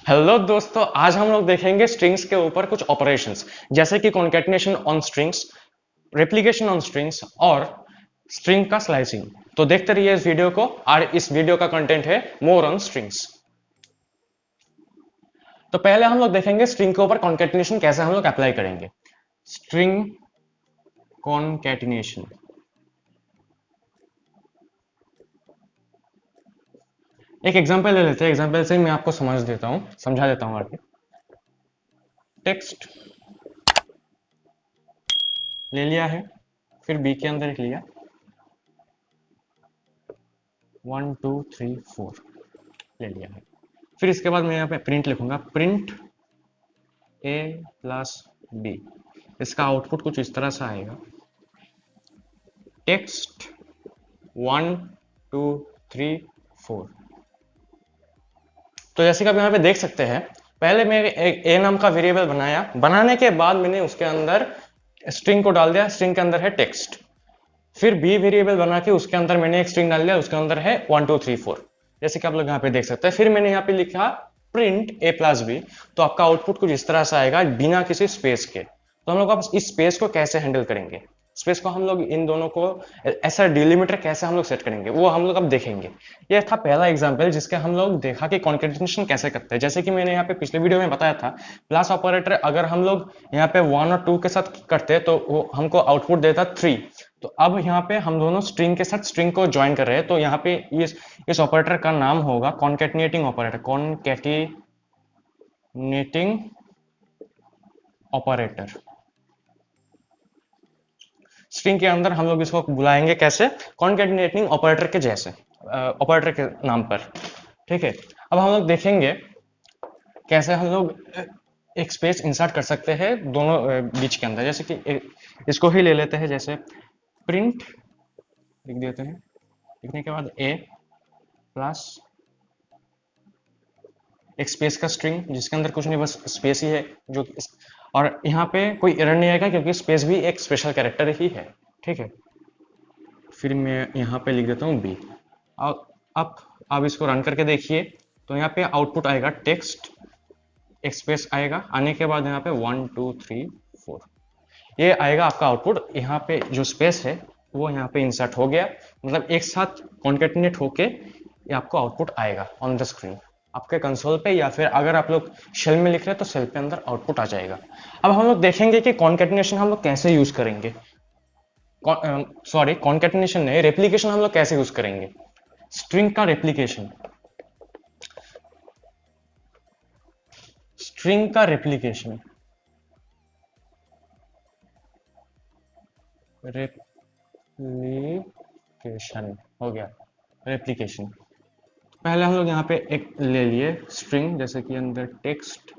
Hello दोस्तों, आज हम लोग देखेंगे स्ट्रिंग्स के ऊपर कुछ ऑपरेशंस जैसे कि concatenation on strings, replication on strings और स्ट्रिंग का स्लाइसिंग। तो देखते रहिए इस वीडियो को। और इस वीडियो का कंटेंट है मोर ऑन स्ट्रिंग्स। तो पहले हम लोग देखेंगे स्ट्रिंग के ऊपर कॉन्केटिनेशन कैसे हम लोग अप्लाई करेंगे। स्ट्रिंग कॉन्केटिनेशन, एक एग्जांपल ले लेते हैं। एग्जांपल से मैं आपको समझा देता हूं आगे। टेक्स्ट ले लिया है, फिर बी के अंदर एक लिया, 1 2 3 4 ले लिया है। फिर इसके बाद मैं यहाँ पे प्रिंट लिखूंगा, प्रिंट ए प्लस बी। इसका आउटपुट कुछ इस तरह से आएगा, टेक्स्ट 1 2 3 4। तो जैसे कि आप यहाँ पे देख सकते हैं, पहले मैंने एक ए नाम का वेरिएबल बनाया, बनाने के बाद मैंने उसके अंदर स्ट्रिंग को डाल दिया। स्ट्रिंग के अंदर है टेक्स्ट। फिर बी वेरिएबल बना के उसके अंदर मैंने एक स्ट्रिंग डाल दिया, उसके अंदर है 1 2 3 4, जैसे कि आप लोग यहाँ पे देख सकते हैं। फिर मैंने यहाँ पे लिखा प्रिंट ए प्लस बी, तो आपका आउटपुट कुछ इस तरह से आएगा बिना किसी स्पेस के। तो हम लोग अब इस स्पेस को कैसे हैंडल करेंगे, स्पेस को हम लोग इन दोनों को ऐसा डिलिमिटर कैसे हम लोग सेट करेंगे, वो हम लोग अब देखेंगे। ये था पहला एग्जांपल जिसके हम लोग देखा कि कॉन्केटिनेशन कैसे करते हैं। जैसे कि मैंने यहाँ पे पिछले वीडियो में बताया था, प्लस ऑपरेटर अगर हम लोग यहाँ पे 1 और 2 के साथ करते तो वो हमको आउटपुट देता 3। तो अब यहाँ पे हम दोनों स्ट्रिंग के साथ स्ट्रिंग को ज्वाइन कर रहे हैं, तो यहाँ पे इस ऑपरेटर का नाम होगा कॉन्केटिनेटिंग ऑपरेटर। कॉन्केटिनेटिंग ऑपरेटर। स्ट्रिंग के अंदर हम लोग इसको बुलाएंगे कैसे, कॉन्केटिनेटिंग ऑपरेटर के जैसे, ऑपरेटर के नाम पर। ठीक है, अब हम लोग देखेंगे कैसे हम लोग एक स्पेस इंसर्ट कर सकते हैं दोनों बीच के अंदर। जैसे कि इसको ही ले लेते हैं, जैसे प्रिंट लिख देते हैं, लिखने के बाद ए प्लस एक स्पेस का स्ट्रिंग जिसके अंदर कुछ नहीं, बस स्पेस ही है जो और यहाँ पे कोई एरर नहीं आएगा क्योंकि स्पेस भी एक स्पेशल कैरेक्टर ही है। ठीक है, फिर मैं यहाँ पे लिख देता हूँ बी। अब इसको रन करके देखिए, तो यहाँ पे आउटपुट आएगा टेक्स्ट, एक स्पेस आएगा, आने के बाद यहाँ पे 1 2 3 4 ये आएगा आपका आउटपुट। यहाँ पे जो स्पेस है वो यहाँ पे इंसर्ट हो गया, मतलब एक साथ कॉन्केटिनेट होके ये आपको आउटपुट आएगा ऑन द स्क्रीन आपके कंसोल पे, या फिर अगर आप लोग शेल में लिख रहे हैं तो शेल पे अंदर आउटपुट आ जाएगा। अब हम लोग देखेंगे कि कॉन्केटिनेशन हम लोग कैसे यूज करेंगे। सॉरी, कॉन्केटिनेशन नहीं, रेप्लिकेशन हम लोग कैसे यूज करेंगे। स्ट्रिंग का रेप्लिकेशन, स्ट्रिंग का रेप्लिकेशन, रेप्लिकेशन हो गया। रेप्लिकेशन पहले हम लोग यहाँ पे एक ले लिए स्ट्रिंग, जैसे कि अंदर टेक्स्ट,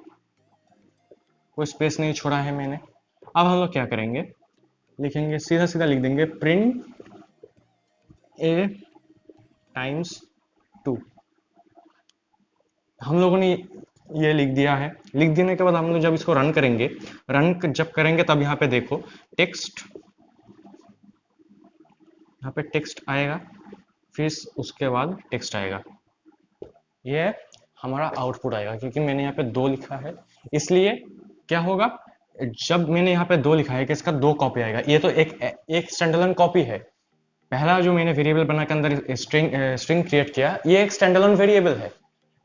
कोई स्पेस नहीं छोड़ा है मैंने। अब हम लोग क्या करेंगे, लिखेंगे सीधा सीधा लिख देंगे प्रिंट ए टाइम्स 2। हम लोगों ने ये लिख दिया है। लिख देने के बाद हम लोग जब इसको रन करेंगे, जब करेंगे तब यहाँ पे देखो टेक्स्ट, यहाँ पे टेक्स्ट आएगा, फिर उसके बाद टेक्स्ट आएगा, ये हमारा आउटपुट आएगा। क्योंकि मैंने यहाँ पे 2 लिखा है, इसलिए क्या होगा, जब मैंने यहाँ पे 2 लिखा है कि इसका 2 कॉपी आएगा। ये तो एक स्टैंडअलोन कॉपी है। पहला जो मैंने वेरिएबल बना के अंदर स्ट्रिंग क्रिएट किया, ये एक स्टैंडअलोन वेरिएबल है।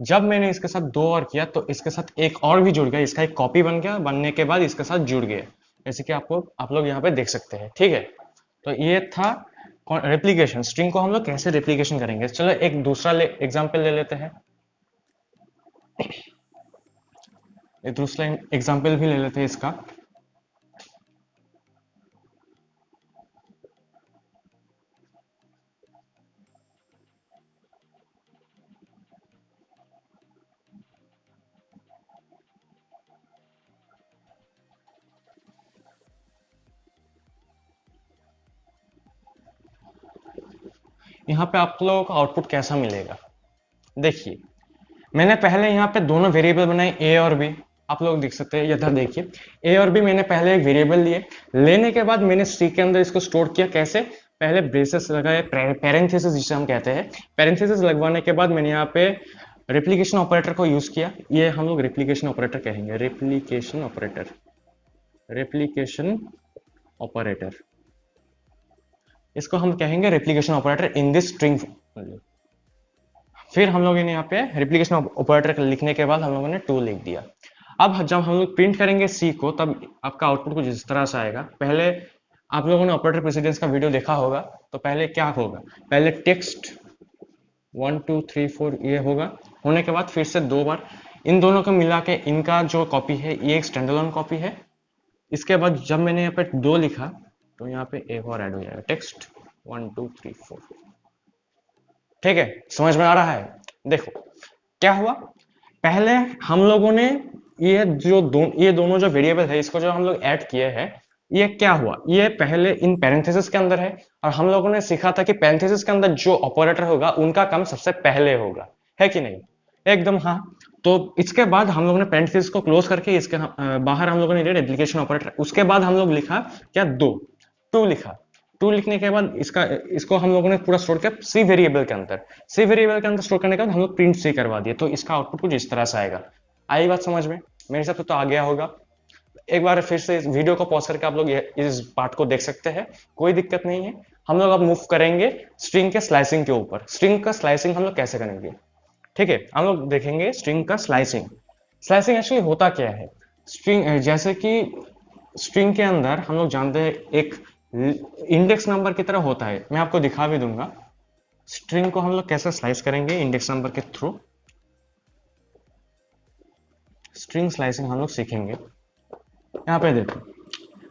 जब मैंने इसके साथ 2 और किया तो इसके साथ एक और भी जुड़ गया, इसका एक कॉपी बन गया, बनने के बाद इसके साथ जुड़ गया, जैसे कि आप लोग यहाँ पे देख सकते हैं। ठीक है, तो ये था रेप्लिकेशन। स्ट्रिंग को हम लोग कैसे रेप्लिकेशन करेंगे। चलो एक दूसरा एग्जाम्पल ले लेते हैं, एक दूसरा एग्जाम्पल भी ले लेते हैं इसका। यहाँ पे आप लोगों को आउटपुट कैसा मिलेगा, देखिए मैंने पहले यहाँ पे दोनों वेरिएबल बनाए ए और बी। आप लोग देख सकते हैं, इधर देखिए ए और बी मैंने पहले एक वेरिएबल लिए, लेने के बाद मैंने सी के अंदर इसको स्टोर किया। कैसे, पहले ब्रेसेस लगाए, पैरेंथेसिस जिसे हम कहते हैं, पैरेंथेसिस लगवाने के बाद मैंने यहाँ पे रेप्लिकेशन ऑपरेटर को यूज किया, ये हम लोग रेप्लिकेशन ऑपरेटर कहेंगे, रेप्लिकेशन ऑपरेटर, रेप्लिकेशन ऑपरेटर, इसको हम कहेंगे replication operator in this string. फिर हम लोगों ने यहाँ पे रेप्लिकेशन ऑपरेटर लिखने के बाद हम लोगों ने 2 लिख दिया। अब जब हम लोग प्रिंट करेंगे सी को, तब आपका आउटपुट कुछ इस तरह से आएगा। पहले आप लोगों ने ऑपरेटर प्रेसिडेंस का वीडियो देखा होगा, तो पहले क्या होगा, पहले टेक्स्ट 1 2 3 4 ये होगा, होने के बाद फिर से 2 बार इन दोनों को मिला के इनका जो कॉपी है ये एक स्टैंडअलोन कॉपी है। इसके बाद जब मैंने यहाँ पे 2 लिखा तो यहाँ पे एक और ऐड हो जाएगा, टेक्स्ट 1 2 3 4। ठीक है, समझ में आ रहा है? देखो क्या हुआ, पहले हम लोगों ने ये दोनों जो वेरिएबल है इसको जो हम लोग ऐड किए हैं, ये क्या हुआ, ये पहले इन पैरेंथेसिस के अंदर है, और हम लोगों ने सीखा था कि पैरेंथेसिस के अंदर जो ऑपरेटर होगा उनका काम सबसे पहले होगा, है कि नहीं? एकदम हाँ। तो इसके बाद हम लोगों ने पैरेंथेसिस को क्लोज करके इसके बाहर हम लोगों ने रेप्लिकेशन ऑपरेटर, उसके बाद हम लोग लिखा क्या, 2 लिखा। 2 लिखने के बाद इसको हम लोगों ने पूरा स्टोर किया सी वेरिएबल के अंदर। सी वेरिएबल के अंदर स्टोर करने के बाद हम लोग प्रिंट सी करवा दिए, तो इसका आउटपुट कुछ इस तरह से आएगा। आई बात समझ में? मेरे हिसाब से तो आ गया होगा। एक बार फिर से इस वीडियो को पॉज करके आप लोग इस पार्ट को देख सकते हैं, कोई दिक्कत नहीं है। हम लोग अब मूव करेंगे स्ट्रिंग के स्लाइसिंग के ऊपर। स्ट्रिंग का स्लाइसिंग हम लोग कैसे करेंगे, ठीक है? हम लोग देखेंगे स्ट्रिंग का स्लाइसिंग। स्लाइसिंग एक्चुअली होता क्या है, स्ट्रिंग जैसे कि स्ट्रिंग के अंदर हम लोग जानते हैं एक इंडेक्स नंबर की तरह होता है, मैं आपको दिखा भी दूंगा। स्ट्रिंग को हम लोग कैसे स्लाइस करेंगे इंडेक्स नंबर के थ्रू, स्ट्रिंग स्लाइसिंग हम लोग सीखेंगे। यहाँ पे देखो,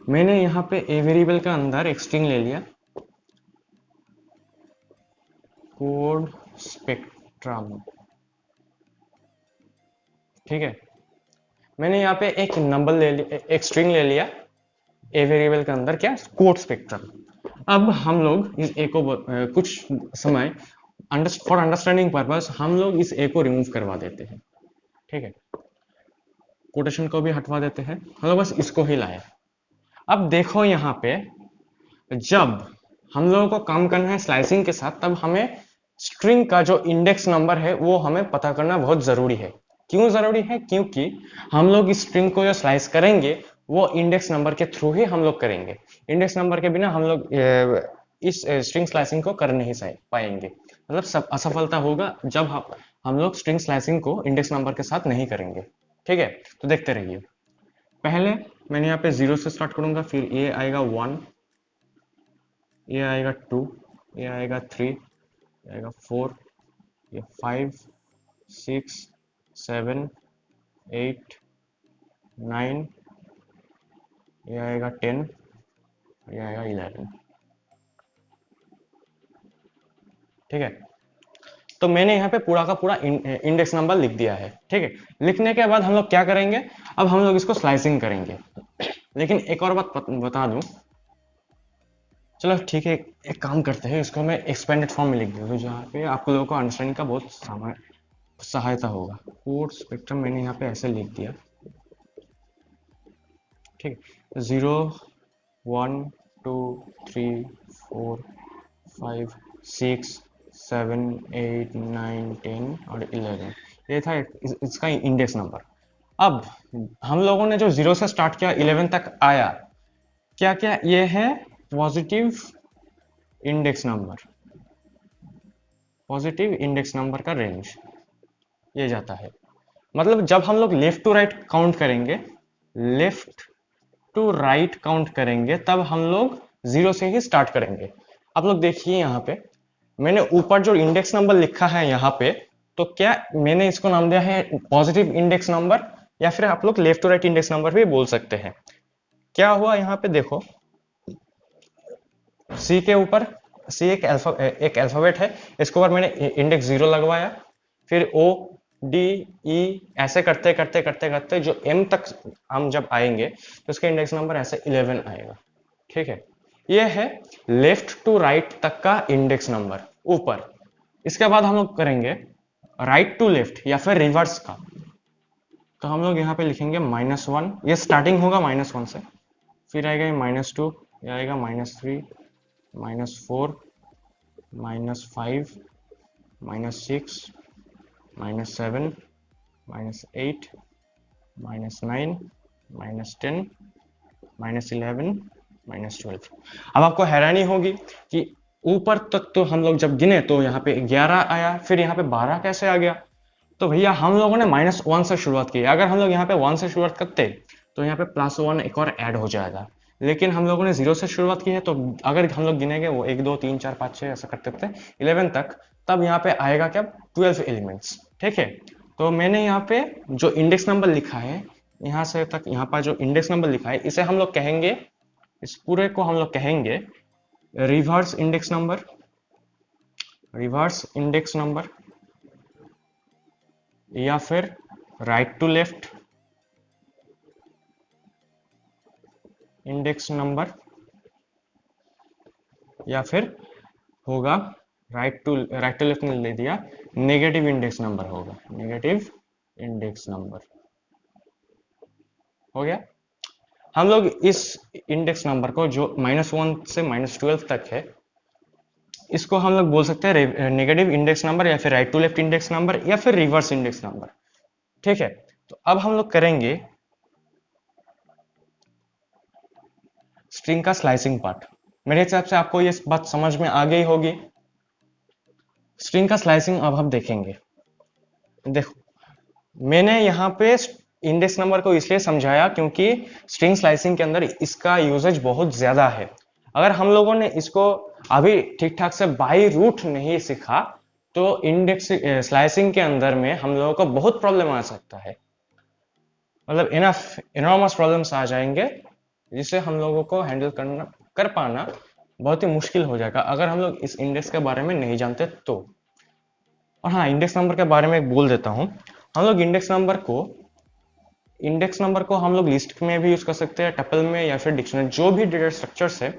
मैंने यहाँ पे ए वेरिएबल के अंदर एक स्ट्रिंग ले लिया, कोड स्पेक्ट्रम, ठीक है। मैंने यहाँ पे एक नंबर ले लिया, एक स्ट्रिंग ले लिया ए वेरिएबल के अंदर, क्या, कोड स्पेक्ट्रम। अब हम लोग इस ए को कुछ समय फॉर अंडरस्टैंडिंग पर्पस हम लोग इस ए को रिमूव करवा देते हैं, ठीक है। कोटेशन को भी हटवा देते हैं, हम लोग बस इसको ही लाए। अब देखो यहाँ पे, जब हम लोगों को काम करना है स्लाइसिंग के साथ, तब हमें स्ट्रिंग का जो इंडेक्स नंबर है वो हमें पता करना बहुत जरूरी है। क्यों जरूरी है? क्योंकि हम लोग इस स्ट्रिंग को जो स्लाइस करेंगे वो इंडेक्स नंबर के थ्रू ही हम लोग करेंगे। इंडेक्स नंबर के बिना हम लोग इस स्ट्रिंग स्लाइसिंग को कर नहीं पाएंगे, मतलब सब असफलता होगा जब हम लोग स्ट्रिंग स्लाइसिंग को इंडेक्स नंबर के साथ नहीं करेंगे, ठीक है। तो देखते रहिए। पहले मैंने यहाँ पे 0 से स्टार्ट करूंगा, फिर ये आएगा 1, ये आएगा 2, ये आएगा 3, ये आएगा 4, ये 5 6 7 8 9, ये आएगा 10, ये आएगा 11, ठीक है। तो मैंने यहाँ पे पूरा का पूरा इंडेक्स नंबर लिख दिया है, ठीक है। लिखने के बाद हम लोग क्या करेंगे, अब हम लोग इसको स्लाइसिंग करेंगे। लेकिन एक और बात बता दूं, चलो ठीक है, एक काम करते हैं, इसको मैं एक्सपेंडेड फॉर्म में लिख देता हूँ जहाँ पे आप लोगों को अंडरस्टैंडिंग का बहुत सहायता होगा। कोड स्पेक्ट्रम मैंने यहाँ पे ऐसे लिख दिया, ठीक है। 0 1 2 3 4 5 6 7 8 9 10 और 11, ये था इसका इंडेक्स नंबर। अब हम लोगों ने जो 0 से स्टार्ट किया 11 तक आया, क्या क्या ये है, positive index number, positive index number का रेंज ये जाता है। मतलब जब हम लोग लेफ्ट टू राइट काउंट करेंगे, लेफ्ट टू राइट काउंट करेंगे, तब हम लोग 0 से ही स्टार्ट करेंगे। आप लोग देखिए यहाँ पे मैंने ऊपर जो इंडेक्स नंबर लिखा है यहाँ पे, तो क्या मैंने इसको नाम दिया है पॉजिटिव इंडेक्स नंबर, या फिर आप लोग left to right index number भी बोल सकते हैं। क्या हुआ यहाँ पे देखो, सी के ऊपर, सी एक अल्फाबेट है, इसके ऊपर मैंने इंडेक्स 0 लगवाया, फिर ओ डी ई ऐसे करते करते करते करते जो एम तक हम जब आएंगे तो इसका इंडेक्स नंबर ऐसे 11 आएगा, ठीक है। ये है लेफ्ट टू राइट तक का इंडेक्स नंबर ऊपर। इसके बाद हम लोग करेंगे राइट टू लेफ्ट या फिर रिवर्स का, तो हम लोग यहाँ पे लिखेंगे -1, ये स्टार्टिंग होगा -1 से, फिर आएगा ये -2, ये आएगा -3, -4, -5, -6, -7, -8, -9, -10, -11, -12। अब आपको हैरानी होगी कि ऊपर तक तो हम लोग जब गिने तो यहाँ पे 11 आया, फिर यहाँ पे 12 कैसे आ गया? तो भैया हम लोगों ने -1 से शुरुआत की। अगर हम लोग यहाँ पे 1 से शुरुआत करते तो यहाँ पे +1 एक और ऐड हो जाएगा, लेकिन हम लोगों ने 0 से शुरुआत की है, तो अगर हम लोग गिनेंगे वो 1 2 3 4 5 6 ऐसा करते करते 11 तक, तब यहाँ पे आएगा क्या? 12 एलिमेंट्स। ठीक है, तो मैंने यहाँ पे जो इंडेक्स नंबर लिखा है, यहाँ से तक यहाँ पर जो इंडेक्स नंबर लिखा है, इसे हम लोग कहेंगे, इस पूरे को हम लोग कहेंगे reverse index number, reverse index number, या फिर right to left index number, या फिर होगा राइट टू लेफ्ट में ले दिया, नेगेटिव इंडेक्स नंबर होगा, नेगेटिव इंडेक्स नंबर। हो गया। हम लोग इस इंडेक्स नंबर को जो -1 से -12 तक है, इसको हम लोग बोल सकते हैं नेगेटिव इंडेक्स नंबर, या फिर right to left index number, या फिर रिवर्स इंडेक्स नंबर। ठीक है, तो अब हम लोग करेंगे स्ट्रिंग का स्लाइसिंग पार्ट। मेरे हिसाब से आपको ये बात समझ में आ गई होगी। स्ट्रिंग का स्लाइसिंग अब हम देखेंगे। देखो, मैंने यहाँ पे इंडेक्स नंबर को इसलिए समझाया क्योंकि स्ट्रिंग स्लाइसिंग के अंदर इसका यूजेज बहुत ज्यादा है। अगर हम लोगों ने इसको अभी ठीक ठाक से बाई रूट नहीं सीखा तो इंडेक्स स्लाइसिंग के अंदर में हम लोगों को बहुत प्रॉब्लम आ सकता है, मतलब इनॉर्मस प्रॉब्लम्स आ जाएंगे, जिसे हम लोगों को हैंडल कर पाना बहुत ही मुश्किल हो जाएगा अगर हम लोग इस इंडेक्स के बारे में नहीं जानते तो। और हाँ, इंडेक्स नंबर के बारे में बोल देता हूँ। हम लोग इंडेक्स नंबर को हम लोग लिस्ट में भी यूज कर सकते हैं, टपल में, या फिर डिक्शनरी, जो भी डेटा स्ट्रक्चर्स है,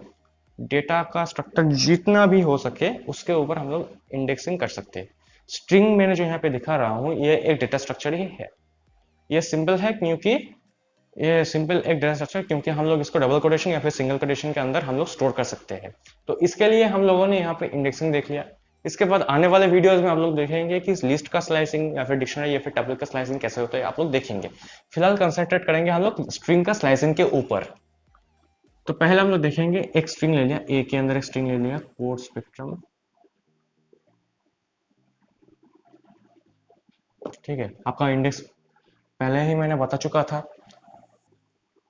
डेटा का स्ट्रक्चर जितना भी हो सके उसके ऊपर हम लोग इंडेक्सिंग कर सकते हैं। स्ट्रिंग मैंने जो यहाँ पे दिखा रहा हूँ, ये एक डेटा स्ट्रक्चर ही है। ये सिंपल है क्योंकि ये सिंपल एक डेटा स्ट्रक्चर क्योंकि हम लोग इसको डबल कोटेशन या फिर सिंगल कोटेशन के अंदर हम लोग स्टोर कर सकते हैं। तो इसके लिए हम लोगों ने यहाँ पे इंडेक्सिंग देख लिया। इसके बाद आने वाले वीडियोस में आप लोग देखेंगे कि लिस्ट का स्लाइसिंग या फिर डिक्शनरी या फिर टेबल का स्लाइसिंग कैसे होता है, आप लोग देखेंगे। फिलहाल कंसंट्रेट करेंगे हम लोग स्ट्रिंग का स्लाइसिंग के ऊपर। तो पहले हम लोग देखेंगे, एक स्ट्रिंग ले लिया, ए के अंदर एक स्ट्रिंग ले लिया, कोड स्पेक्ट्रम। ठीक है, आपका इंडेक्स पहले ही मैंने बता चुका था।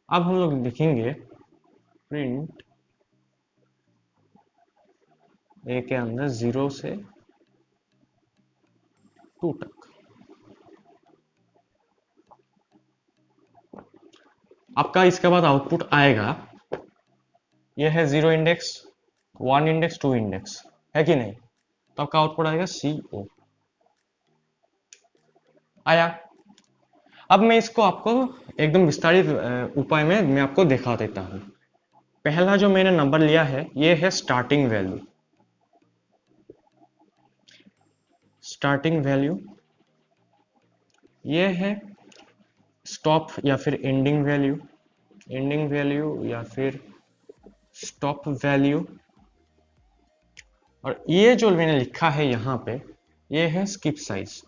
अब हम लोग लिखेंगे प्रिंट ए के अंदर 0 से 2 तक। आपका इसके बाद आउटपुट आएगा, यह है 0 इंडेक्स, 1 इंडेक्स, 2 इंडेक्स, है कि नहीं? तो आपका आउटपुट आएगा CO आया। अब मैं इसको आपको एकदम विस्तारित उपाय में मैं आपको दिखा देता हूं। पहला जो मैंने नंबर लिया है, ये है स्टार्टिंग वैल्यू। स्टार्टिंग वैल्यू ये है स्टॉप या फिर एंडिंग वैल्यू, एंडिंग वैल्यू या फिर स्टॉप वैल्यू। और ये जो मैंने लिखा है यहाँ पे, ये है स्किप साइज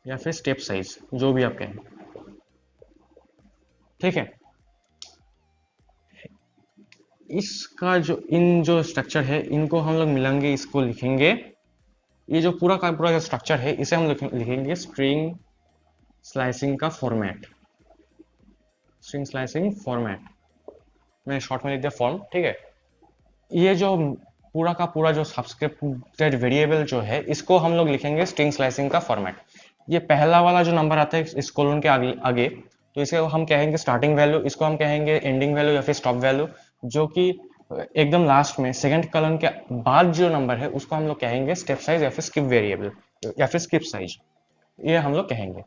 या फिर स्टेप साइज, जो भी आप कहें। ठीक है, इसका जो स्ट्रक्चर है, इनको हम लोग मिलाएंगे, इसको लिखेंगे। ये जो पूरा का पूरा स्ट्रक्चर है, इसे हम लिखेंगे स्ट्रिंग स्लाइसिंग का फॉर्मेट, स्ट्रिंग स्लाइसिंग फॉर्मेट। मैं शॉर्ट में लिख दिया फॉर्म। ठीक है, ये जो पूरा का पूरा जो सब्सक्रिप्टेड वेरिएबल जो है, इसको हम लोग लिखेंगे स्ट्रिंग स्लाइसिंग का फॉर्मेट। ये पहला वाला जो नंबर आता है इस कोलन के आगे, तो इसे हम कहेंगे स्टार्टिंग वैल्यू, इसको हम कहेंगे एंडिंग वैल्यू या फिर स्टॉप वैल्यू। जो कि एकदम लास्ट में सेकंड कॉलम के बाद जो नंबर है, उसको हम लोग कहेंगे स्टेप साइज या फिर स्किप वेरिएबल या फिर स्किप साइज, ये हम लोग कहेंगे।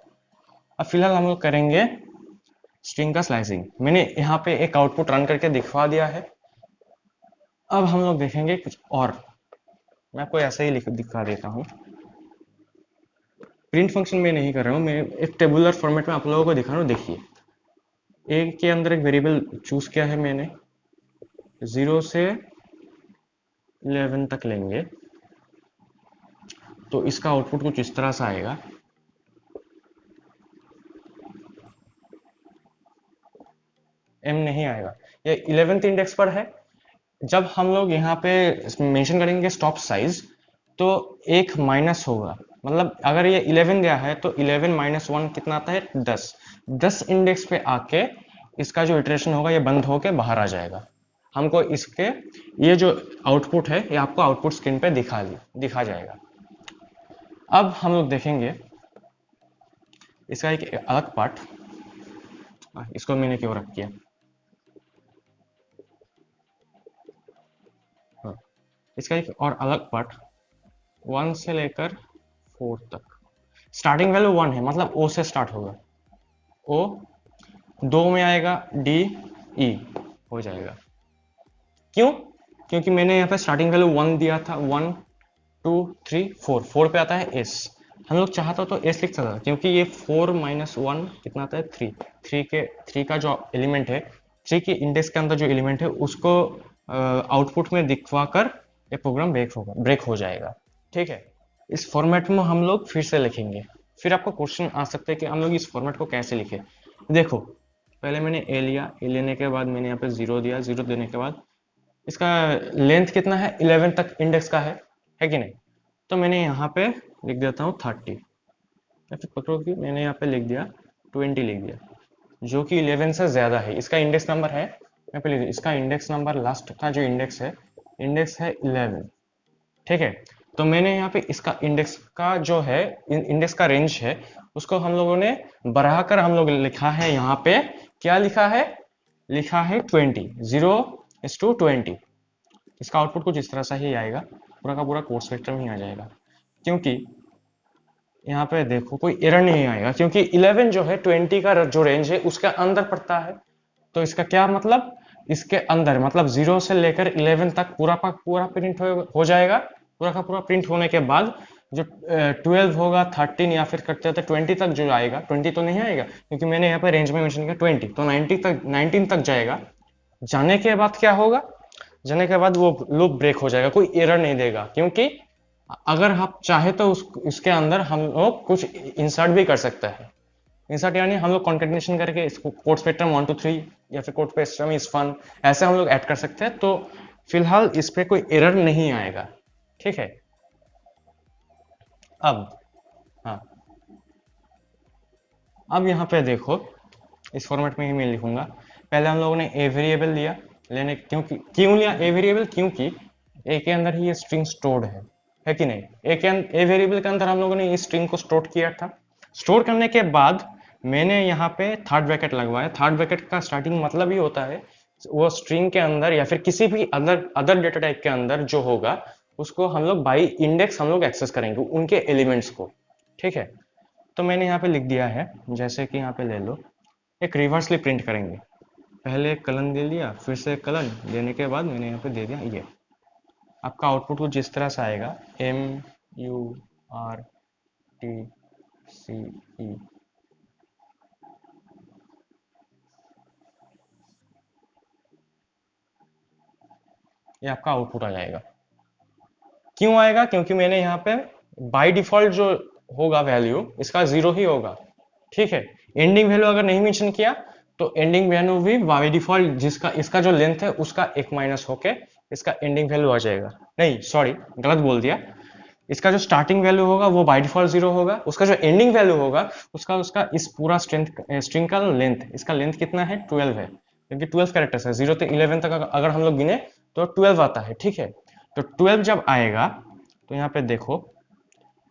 अब फिलहाल हम लोग करेंगे स्ट्रिंग का स्लाइसिंग। मैंने यहाँ पे एक आउटपुट रन करके दिखवा दिया है। अब हम लोग देखेंगे कुछ और। मैं आपको ऐसा ही दिखा देता हूँ। प्रिंट फंक्शन में नहीं कर रहा हूँ, मैं एक टेबुलर फॉर्मेट में आप लोगों को दिखा रहा हूँ। देखिए, ए के अंदर एक वेरिएबल चूज किया है मैंने, 0 से 11 तक लेंगे। तो इसका आउटपुट कुछ इस तरह से आएगा। एम नहीं आएगा, ये 11th इंडेक्स पर है। जब हम लोग यहाँ पे मेंशन करेंगे स्टॉप साइज, तो एक माइनस होगा, मतलब अगर ये 11 गया है तो 11 माइनस 1 कितना आता है, 10। 10 इंडेक्स पे आके इसका जो इटरेशन होगा ये बंद होके बाहर आ जाएगा। हमको इसके ये जो आउटपुट है ये आपको आउटपुट स्क्रीन पे दिखा जाएगा। अब हम लोग देखेंगे इसका एक अलग पार्ट, इसको मैंने क्यों रख किया, हाँ, इसका एक और अलग पार्ट 1 से लेकर 4 तक। स्टार्टिंग वैल्यू 1 है, मतलब ओ से स्टार्ट होगा, ओ 2 में आएगा, डी ई हो जाएगा। क्यों? क्योंकि मैंने यहाँ पे स्टार्टिंग वैल्यू 1 दिया था, 1 2 3 4, 4 पे आता है एस। हम लोग चाहता तो एस लिख सकता, क्योंकि ये 4 माइनस 1 कितना आता है, 3। 3 का जो एलिमेंट है, 3 के इंडेक्स के अंदर जो एलिमेंट है उसको आउटपुट में दिखवा कर ये प्रोग्राम ब्रेक हो जाएगा। ठीक है, इस फॉर्मेट में हम लोग फिर से लिखेंगे। फिर आपको क्वेश्चन आ सकता है कि हम लोग इस फॉर्मेट को कैसे लिखे। देखो, पहले मैंने ए लिया, ए लेने के बाद मैंने यहाँ पे 0 दिया, 0 देने के बाद इसका लेंथ कितना है, 11 तक इंडेक्स का है कि नहीं। तो मैंने यहाँ पे लिख देता हूँ 30, या फिर पकड़ो कि मैंने यहाँ पे लिख दिया 20 लिख दिया, जो कि 11 से ज़्यादा है। इसका इंडेक्स नंबर है, यहाँ पे लिख दिया, इसका इंडेक्स नंबर लास्ट का जो इंडेक्स है 11। ठीक है, तो मैंने यहाँ पे इसका इंडेक्स का जो है, इंडेक्स का रेंज है, उसको हम लोगों ने बढ़ाकर हम लोग लिखा है, यहाँ पे क्या लिखा है, 20, 0:20। इसका आउटपुट कुछ इस तरह से ही आएगा, पूरा का पूरा कोड स्पेक्ट्रम ही आ जाएगा। क्योंकि यहाँ पे देखो कोई एरर नहीं आएगा, क्योंकि 11 जो है 20 का जो रेंज है उसके अंदर पड़ता है। तो इसका क्या मतलब, इसके अंदर मतलब 0 से लेकर 11 तक पूरा का पूरा प्रिंट हो जाएगा। पूरा का पूरा प्रिंट होने के बाद जो 12 होगा, 13 या फिर करते होते 20 तक जो आएगा, 20 तो नहीं आएगा क्योंकि मैंने यहाँ पे रेंज में मेंशन किया 20, तो 19 तक जाएगा। जाने के बाद क्या होगा, जाने के बाद वो लूप ब्रेक हो जाएगा, कोई एरर नहीं देगा। क्योंकि अगर आप चाहे तो उसके अंदर हम लोग कुछ इंसर्ट भी कर सकते हैं। इंसर्ट यानी हम लोग कॉन्केटिनेशन करके इसको कोड स्पेक्ट्रम 1 2 3 या फिर कोड स्पेक्ट्रम इज फन, ऐसे हम लोग ऐड कर सकते हैं। तो फिलहाल इस पे कोई एरर नहीं आएगा। ठीक है, हाँ, अब यहाँ पे देखो, इस फॉर्मेट में ही मैं लिखूंगा। पहले हम लोगों ने ए वेरिएबल लिया, क्यों लिया ए वेरिएबल, क्योंकि ए के अंदर ही ये स्ट्रिंग स्टोर्ड है कि नहीं। ए वेरिएबल के अंदर हम लोगों ने इस स्ट्रिंग को स्टोर किया था। स्टोर करने के बाद मैंने यहाँ पे थर्ड ब्रैकेट लगवाया। थर्ड ब्रैकेट का स्टार्टिंग मतलब ही होता है वो स्ट्रिंग के अंदर या फिर किसी भी अदर डेटा टाइप के अंदर जो होगा उसको हम लोग बाई इंडेक्स हम लोग एक्सेस करेंगे उनके एलिमेंट्स को। ठीक है, तो मैंने यहाँ पे लिख दिया है, जैसे कि यहाँ पे ले लो, एक रिवर्सली प्रिंट करेंगे। पहले एक कलन दे लिया, फिर से एक कलन देने के बाद मैंने यहाँ पे दे दिया ये। आपका आउटपुट कुछ जिस तरह से आएगा, MURTCE। ये आपका आउटपुट आ जाएगा। क्यों आएगा, क्योंकि मैंने यहाँ पे बाय डिफॉल्ट जो होगा वैल्यू इसका 0 ही होगा। ठीक है, एंडिंग वैल्यू अगर नहीं मेंशन किया तो एंडिंग वैल्यू भी बाय डिफॉल्ट जिसका इसका जो लेंथ है उसका एक माइनस होके इसका एंडिंग वैल्यू आ जाएगा। नहीं सॉरी, गलत बोल दिया। इसका जो स्टार्टिंग वैल्यू होगा वो बाय डिफॉल्ट 0 होगा, उसका जो एंडिंग वैल्यू होगा उसका इस पूरा स्ट्रिंग का लेंथ, इसका लेंथ कितना है, 12 है, क्योंकि 12 कैरेक्टर्स है। 0 से 11 तक अगर हम लोग गिने तो 12 आता है। ठीक है, तो 12 जब आएगा तो यहाँ पे देखो,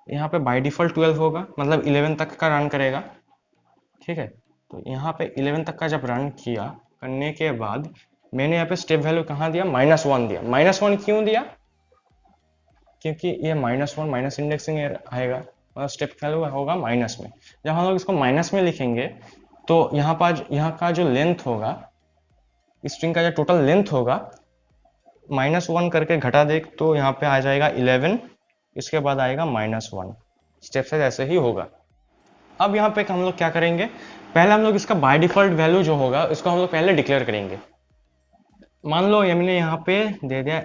यहाँ पे बाय डिफॉल्ट 12 होगा, मतलब 11 तक का रन करेगा। ठीक है, तो यहाँ पे 11 तक का जब रन किया करने के बाद मैंने यहाँ पे स्टेप वैल्यू कहाँ दिया, -1 दिया। -1 क्यों दिया, क्योंकि ये -1 माइनस इंडेक्सिंग आएगा, मतलब स्टेप वैल्यू होगा माइनस में। जब हम लोग इसको माइनस में लिखेंगे तो यहाँ का जो लेंथ होगा, स्ट्रिंग का जो टोटल लेंथ होगा, -1 करके घटा दे तो यहाँ पे आ जाएगा 11, इसके बाद आएगा -1। स्टेप से ऐसे ही होगा। अब यहाँ पे हम लोग क्या करेंगे, पहले हम लोग इसका बाय डिफॉल्ट वैल्यू जो होगा इसको हम लोग पहले डिक्लेयर करेंगे। मान लो हमने यहाँ पे दे दिया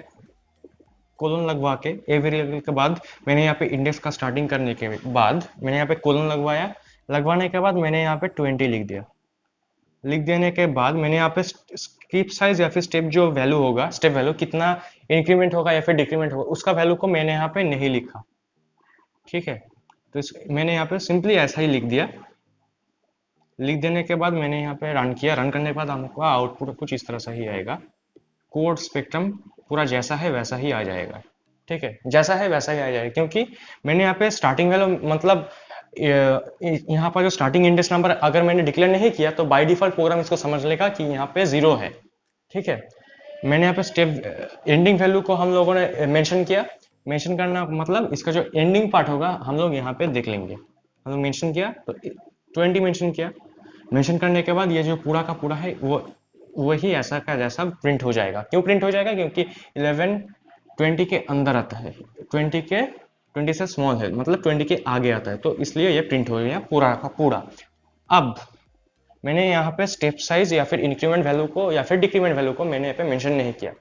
कोलन लगवा के ए वेरिएबल के बाद मैंने यहाँ पे इंडेक्स का स्टार्टिंग करने के बाद मैंने यहाँ पे कोलन लगवाया, लगवाने के बाद मैंने यहाँ पे 20 लिख दिया। लिख देने के बाद मैंने यहाँ पे स्किप साइज या फिर स्टेप जो वैल्यू होगा, स्टेप वैल्यू कितना इंक्रीमेंट होगा या फिर डिक्रीमेंट होगा, उसका वैल्यू को मैंने यहाँ पे नहीं लिखा। ठीक है, तो मैंने यहाँ पे सिंपली ऐसा ही लिख दिया। लिख देने के बाद मैंने यहाँ पे रन किया। रन करने के बाद हमको आउटपुट कुछ इस तरह से ही आएगा। कोड स्पेक्ट्रम पूरा जैसा है वैसा ही आ जाएगा। ठीक है, जैसा है वैसा ही आ जाएगा, क्योंकि मैंने यहाँ पे स्टार्टिंग वैल्यू मतलब यहाँ पर जो स्टार्टिंग इंडेक्स नंबर अगर मैंने डिक्लेयर नहीं किया तो बाय डिफॉल्ट प्रोग्राम इसको समझ लेगा कि यहाँ पे 0 है। ठीक है, मैंने यहाँ पे स्टेप एंडिंग वैल्यू को हम लोगों ने मेंशन किया। मेंशन करना मतलब इसका जो एंडिंग पार्ट होगा हम लोग यहाँ पे देख लेंगे। हम लोग मेंशन किया तो 20 मेंशन किया। मेंशन करने के बाद ये जो पूरा का पूरा है वो वही ऐसा का जैसा प्रिंट हो जाएगा। क्यों प्रिंट हो जाएगा? क्योंकि 11 20 के अंदर आता है, 20 से स्मॉल है, मतलब 20 के आगे आता है, तो इसलिए ये प्रिंट हो गया पूरा का पूरा। अब मैंने यहाँ पे स्टेप साइज या फिर इंक्रीमेंट वैल्यू को या फिर डिक्रीमेंट वैल्यू को मैंने यहाँ पे मेंशन नहीं किया,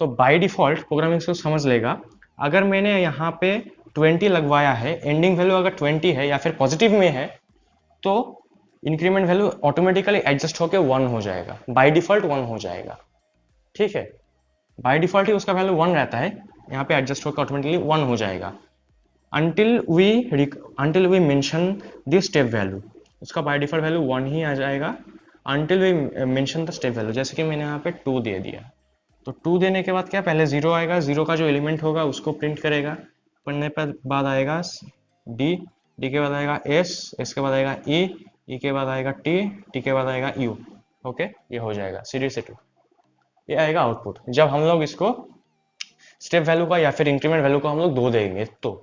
तो बाय डिफॉल्ट प्रोग्रामिंग इसको समझ लेगा। अगर मैंने यहाँ पे 20 लगवाया है, एंडिंग वैल्यू अगर 20 है या फिर पॉजिटिव में है, तो इंक्रीमेंट वैल्यू ऑटोमेटिकली एडजस्ट होकर 1 हो जाएगा, बाय डिफॉल्ट 1 हो जाएगा। ठीक है, बाय डिफॉल्ट ही उसका वैल्यू 1 रहता है, यहाँ पे एडजस्ट होकर ऑटोमेटिकली 1 हो जाएगा until we mention the step value। उसका बाय डिफॉल्ट वैल्यू 1 ही आ जाएगा until we mention the step value। जैसे कि मैंने यहाँ पे 2 दे दिया, तो 2 देने के बाद क्या, पहले 0 आएगा, 0 का जो एलिमेंट होगा उसको प्रिंट करेगा। पढ़ने पर बाद आएगा D, D के बाद आएगा S, S के बाद आएगा E, E के बाद आएगा T, T के बाद आएगा U। ओके, ये हो जाएगा CD से 2, ये आएगा आउटपुट। जब हम लोग इसको स्टेप वैल्यू का या फिर इंक्रीमेंट वैल्यू को हम लोग 2 देंगे तो।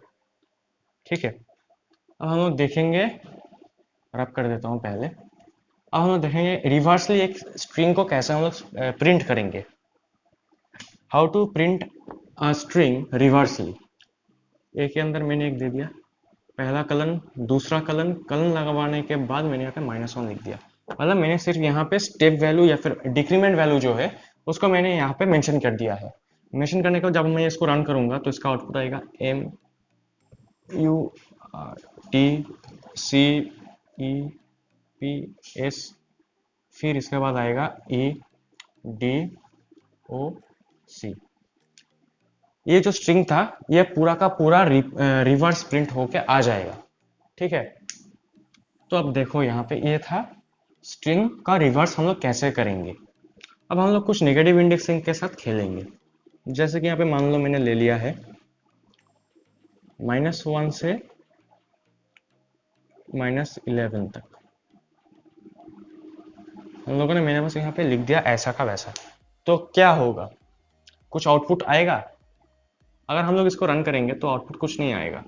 ठीक है, अब हम लोग देखेंगे, रब कर देता हूँ पहले। अब हम लोग देखेंगे रिवर्सली एक स्ट्रिंग को कैसे हम लोग प्रिंट करेंगे। How to print a string reversely. A के अंदर मैंने एक दे दिया, पहला कलन, दूसरा कलन, कलन लगवाने के बाद मैंने यहाँ पे -1 लिख दिया। मतलब मैंने सिर्फ यहाँ पे स्टेप वैल्यू या फिर डिक्रीमेंट वैल्यू जो है उसको मैंने यहाँ पे मेंशन कर दिया है। मेंशन करने के बाद जब मैं इसको रन करूंगा तो इसका आउटपुट आएगा MUTCEPS, फिर इसके बाद आएगा EDOC। ये जो स्ट्रिंग था ये पूरा का पूरा रिवर्स प्रिंट होके आ जाएगा। ठीक है, तो अब देखो यहाँ पे ये था स्ट्रिंग का रिवर्स हम लोग कैसे करेंगे। अब हम लोग कुछ नेगेटिव इंडेक्सिंग के साथ खेलेंगे। जैसे कि यहाँ पे मान लो मैंने ले लिया है -1 से -11 तक, हम लोगों ने मैंने बस यहाँ पे लिख दिया ऐसा का वैसा। तो क्या होगा, कुछ आउटपुट आएगा? अगर हम लोग इसको रन करेंगे तो आउटपुट कुछ नहीं आएगा,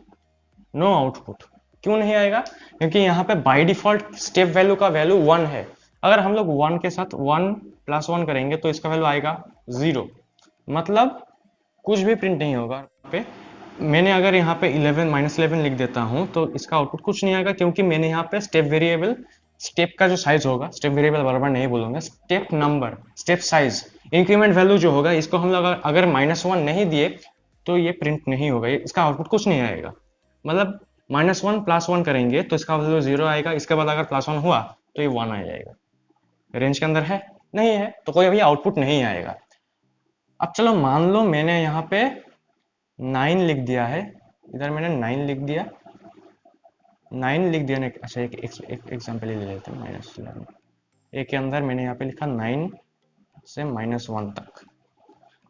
नो आउटपुट। क्यों नहीं आएगा? क्योंकि यहाँ पे बाय डिफॉल्ट स्टेप वैल्यू का वैल्यू 1 है। अगर हम लोग 1 के साथ 1 + 1 करेंगे तो इसका वैल्यू आएगा 0, मतलब कुछ भी प्रिंट नहीं होगा। पे मैंने अगर यहाँ पे 11 -11 लिख देता हूँ तो इसका आउटपुट कुछ नहीं आएगा, क्योंकि मैंने यहाँ पे स्टेप वेरिएबल, स्टेप का जो साइज होगा, स्टेप वेरिएबल बराबर नहीं बोलूंगा, step number, step size, increment value जो होगा इसको हम लोग अगर -1 नहीं दिए तो ये प्रिंट नहीं होगा, इसका आउटपुट कुछ नहीं आएगा। मतलब -1 + 1 करेंगे तो इसका वैल्यू 0 आएगा, इसके बाद अगर +1 हुआ तो ये 1 आ जाएगा। रेंज के अंदर है? नहीं है, तो कोई अभी आउटपुट नहीं आएगा। अब चलो मान लो मैंने यहाँ पे 9 लिख दिया है, इधर मैंने 9 लिख दिया, 9 लिख दिया। अच्छा एक एग्जाम्पल ही ले लेते हैं, -11। ए के अंदर मैंने यहाँ पे लिखा 9 से -1 तक।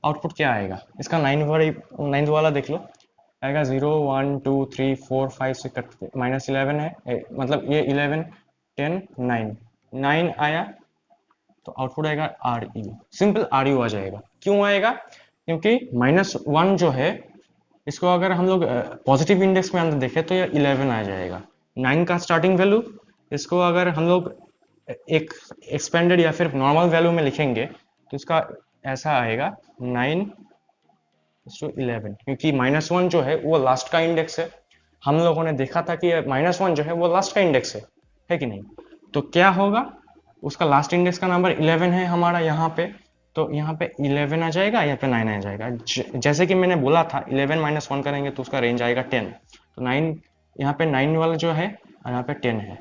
आउटपुट क्या आएगा इसका? 9 वाला देख लो, आएगा 0 1 2 3 4 5 6 -11 है, मतलब ये 11 10 9 आया, तो आउटपुट आएगा RU, सिंपल RU आ जाएगा। क्यों आएगा? क्योंकि -1 जो है इसको अगर हम लोग पॉजिटिव इंडेक्स में अंदर देखें तो ये 11 आ जाएगा। 9 का स्टार्टिंग वैल्यू, इसको अगर हम लोग एक एक्सपेंडेड या फिर नॉर्मल वैल्यू में लिखेंगे तो इसका ऐसा आएगा 9:11, क्योंकि -1 जो है वो लास्ट का इंडेक्स है। हम लोगों ने देखा था कि -1 जो है वो लास्ट का इंडेक्स है कि नहीं? तो क्या होगा, उसका लास्ट इंडेक्स का नंबर 11 है हमारा यहाँ पे, तो यहाँ पे 11 आ जाएगा, यहाँ पे 9 आ जाएगा। जैसे कि मैंने बोला था 11 माइनस 1 करेंगे तो उसका रेंज आएगा 10। तो 9, यहाँ पे 9 वाला जो है और यहाँ पे 10 है,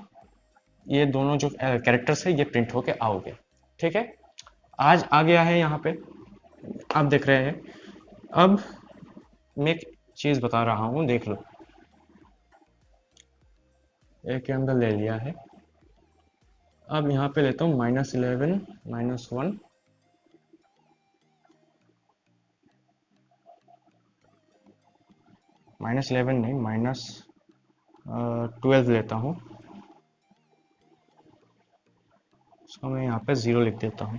ये दोनों जो कैरेक्टर्स है ये प्रिंट होके आओगे। ठीक है, आज आ गया है यहाँ पे, आप देख रहे हैं। अब मैं एक चीज बता रहा हूँ, देख लो। एक के अंदर ले लिया है। अब यहाँ पे लेता हूँ -11 -1, -11 नहीं, -12 लेता हूँ। उसको मैं यहाँ पे 0 लिख देता हूँ।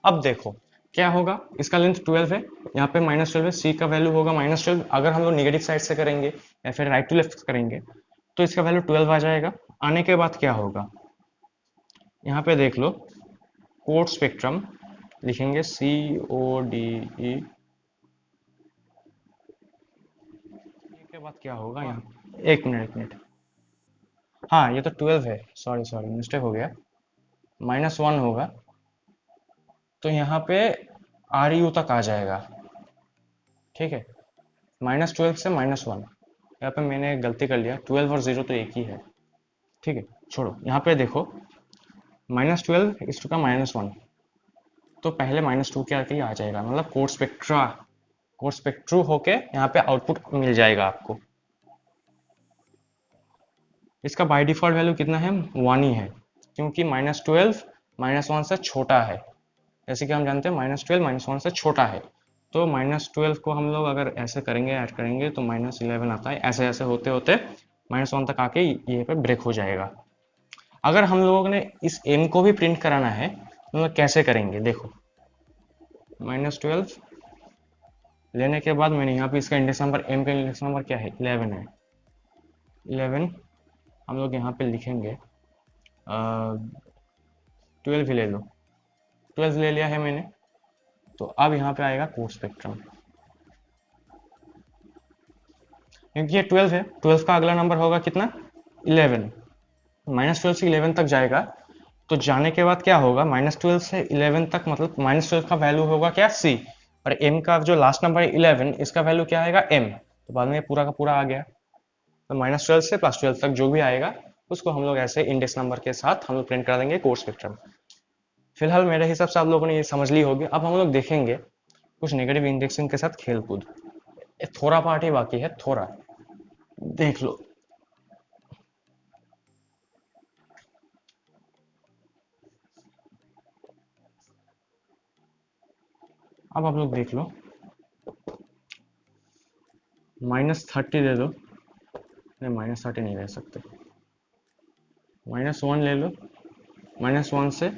अब देखो क्या होगा, इसका लेंथ 12 है, यहाँ पे -12 है, सी का वैल्यू होगा -12। अगर हम लोग नेगेटिव साइड से करेंगे या फिर राइट टू लेफ्ट करेंगे तो इसका वैल्यू 12 आ जाएगा। आने के बाद क्या होगा, यहाँ पे देख लो, कोड स्पेक्ट्रम लिखेंगे CODE के बाद क्या होगा, यहाँ एक मिनट, हाँ ये तो 12 है, सॉरी मिस्टेक हो गया, -1 होगा तो यहाँ पे RU तक आ जाएगा। ठीक है, -12 से -1, यहाँ पे मैंने गलती कर लिया, 12 और 0 तो एक ही है। ठीक है, छोड़ो, यहाँ पे देखो -12 इस टू का -1, तो पहले -2 के आके ही आ जाएगा, मतलब कोड स्पेक्ट्रू होके यहाँ पे आउटपुट मिल जाएगा आपको। इसका बाय डिफॉल्ट वैल्यू कितना है, 1 ही है, क्योंकि -12 -1 से छोटा है। जैसे कि हम जानते हैं -12 -1 से छोटा है, तो -12 को हम लोग अगर ऐसे करेंगे, ऐड करेंगे तो -11 आता है। ऐसे ऐसे होते होते -1 तक आके ये पे ब्रेक हो जाएगा। अगर हम लोगों ने इस m को भी प्रिंट कराना है तो कैसे करेंगे, देखो -12 लेने के बाद मैंने यहाँ पे इसका इंडेक्स नंबर, m का इंडेक्स नंबर क्या है, 11 है। 11 हम लोग यहाँ पे लिखेंगे, 12 ही ले लो, 12 ले लिया है मैंने। तो अब यहाँ पे आएगा कोड स्पेक्ट्रम, क्योंकि ये 12 है, 12 का अगला नंबर होगा कितना, 11, -12 से 11 तक जाएगा। तो जाने के बाद क्या होगा, -12 से 11 तक, मतलब -12 का वैल्यू होगा क्या, C, और m का जो लास्ट नंबर है 11, इसका वैल्यू क्या आएगा, m। तो बाद में पूरा का पूरा आ गया। तो -12 से +12 तक जो भी आएगा उसको हम लोग ऐसे इंडेक्स नंबर के साथ हम लोग प्रिंट कर देंगे कोड स्पेक्ट्रम। फिलहाल मेरे हिसाब से आप लोगों ने ये समझ ली होगी। अब हम लोग देखेंगे कुछ नेगेटिव इंडेक्सिंग के साथ खेल कूद, थोड़ा पार्ट ही बाकी है, थोड़ा देख लो। अब आप लोग देख लो, -30 दे दो, नहीं -30 नहीं ले सकते, -1 ले लो, -1 से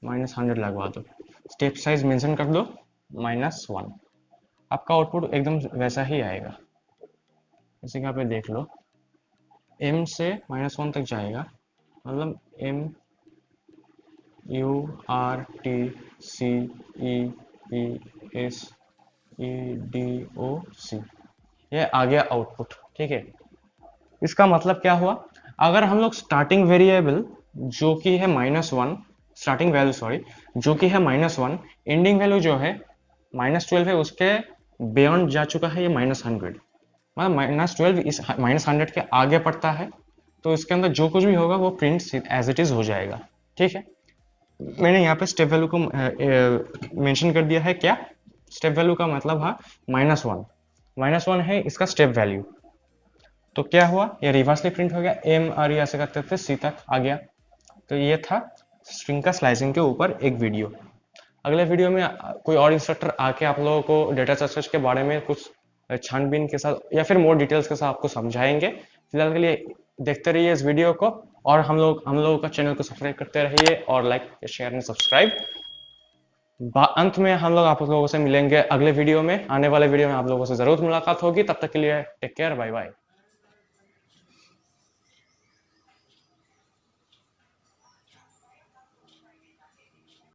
-100 लगवा दो, स्टेप साइज मेंशन कर दो -1, आपका आउटपुट एकदम वैसा ही आएगा। जैसे कि यहाँ पे देख लो, m से -1 तक जाएगा, मतलब M U R T C E P S E D O C, ये आ गया आउटपुट। ठीक है, इसका मतलब क्या हुआ, अगर हम लोग स्टार्टिंग वेरिएबल जो कि है -1, स्टार्टिंग वैल्यू सॉरी जो कि है -1, एंडिंग वैल्यू जो है -12 है, उसके बियॉन्ड जा चुका है ये -100, मतलब -12 इस -100 के आगे पड़ता है, तो इसके अंदर जो कुछ भी होगा वो प्रिंट एज इट इज हो जाएगा। ठीक है, मैंने यहाँ पे स्टेप वैल्यू को मेंशन कर दिया है। क्या स्टेप वैल्यू का मतलब है -1 है इसका स्टेप वैल्यू। तो क्या हुआ, ये रिवर्सली प्रिंट हो गया, M और ये ऐसे करते थे C तक आ गया। तो ये था स्ट्रिंग का स्लाइसिंग के ऊपर एक वीडियो। अगले वीडियो में कोई और इंस्ट्रक्टर आके आप लोगों को डेटा स्ट्रक्चर्स के बारे में कुछ छानबीन के साथ या फिर मोर डिटेल्स के साथ आपको समझाएंगे। फिलहाल के लिए देखते रहिए इस वीडियो को, और हम लोगों का चैनल को सब्सक्राइब करते रहिए, और लाइक शेयर एंड सब्सक्राइब। अंत में हम लोग आप लोगों से मिलेंगे अगले वीडियो में, आने वाले वीडियो में आप लोगों से जरूर मुलाकात होगी। तब तक के लिए टेक केयर, बाय बाय।